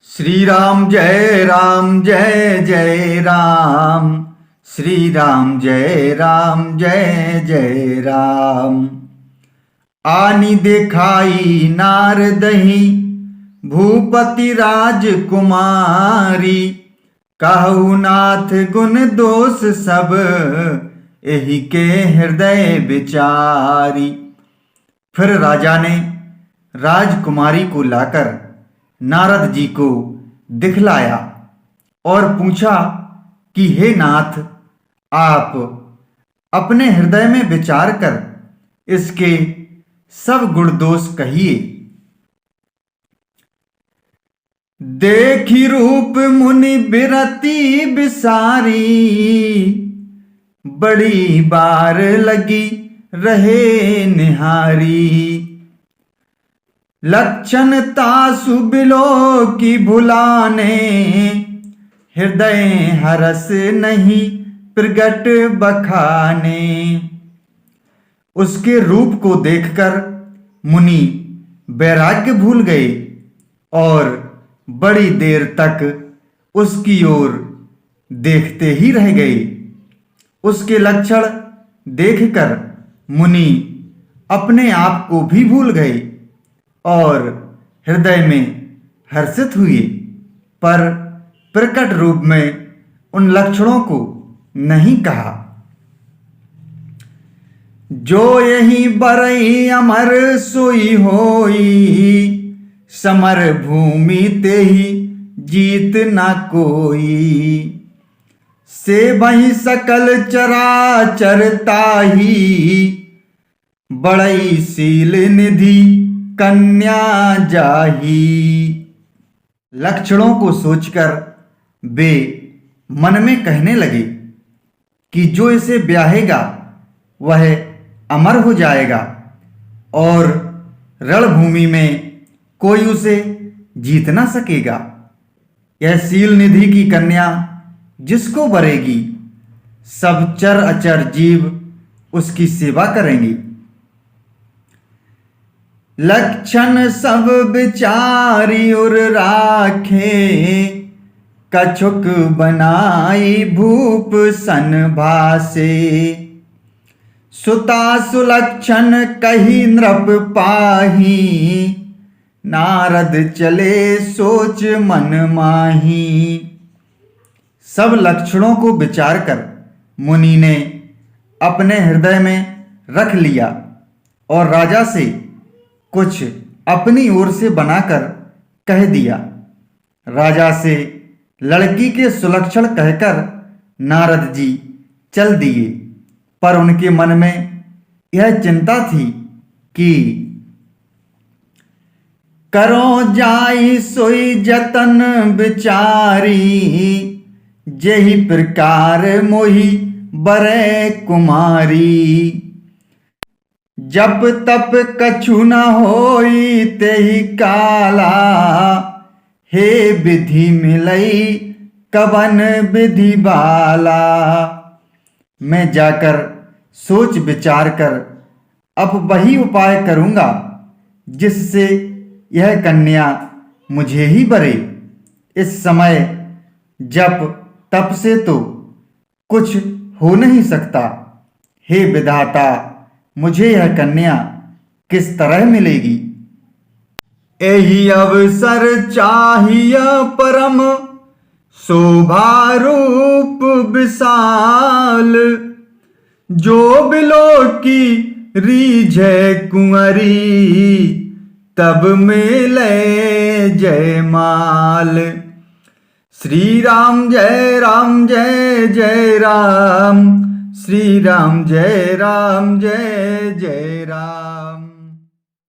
श्री राम जय जय राम। श्री राम जय जय राम। आनी देखाई नारदही भूपति राजकुमारी। कहु नाथ गुण दोष सब एहि के हृदय विचारी। फिर राजा ने राजकुमारी को लाकर नारद जी को दिखलाया और पूछा कि हे नाथ, आप अपने हृदय में विचार कर इसके सब गुण दोष कहिए। देखी रूप मुनि बिरती बिसारी। बड़ी बार लगी रहे निहारी। लक्षण तासु बिलो की भुलाने। हृदय हरस नहीं प्रगट बखाने। उसके रूप को देखकर मुनि वैराग्य भूल गए और बड़ी देर तक उसकी ओर देखते ही रह गए। उसके लक्षण देखकर मुनि अपने आप को भी भूल गए और हृदय में हर्षित हुए, पर प्रकट रूप में उन लक्षणों को नहीं कहा। जो यही बरई अमर सोई होई। समर भूमि ते ही जीत ना कोई। से वही सकल चराचर ताही। बड़ई शील निधि कन्या जाही। लक्षणों को सोचकर वे मन में कहने लगे कि जो इसे ब्याहेगा वह अमर हो जाएगा और रणभूमि में कोई उसे जीत ना सकेगा। यह शील निधि की कन्या जिसको वरेगी सब चर अचर जीव उसकी सेवा करेंगे। लक्षण सब विचारी उर राखे। कछुक बनाई भूप सन भासे। सुता सुलक्षण कही नृप पाही। नारद चले सोच मन माही। सब लक्षणों को विचार कर मुनि ने अपने हृदय में रख लिया और राजा से कुछ अपनी ओर से बनाकर कह दिया। राजा से लड़की के सुलक्षण कहकर नारद जी चल दिए, पर उनके मन में यह चिंता थी कि करो जाई सोई जतन विचारी। जेहि प्रकार मोहि बरै कुमारी। जप तप कछु न होई तेहि काला। हे विधि मिलई कवन विधि बाला। मैं जाकर सोच विचार कर अब वही उपाय करूंगा जिससे यह कन्या मुझे ही बरे। इस समय जप तप से तो कुछ हो नहीं सकता। हे विधाता, मुझे यह कन्या किस तरह मिलेगी। एहि अवसर चाहिए परम शोभा रूप विशाल। जो बिलो की रीझे कुंवरी तब मिले जयमाल। श्री राम जय जय राम। श्री राम जय जय राम।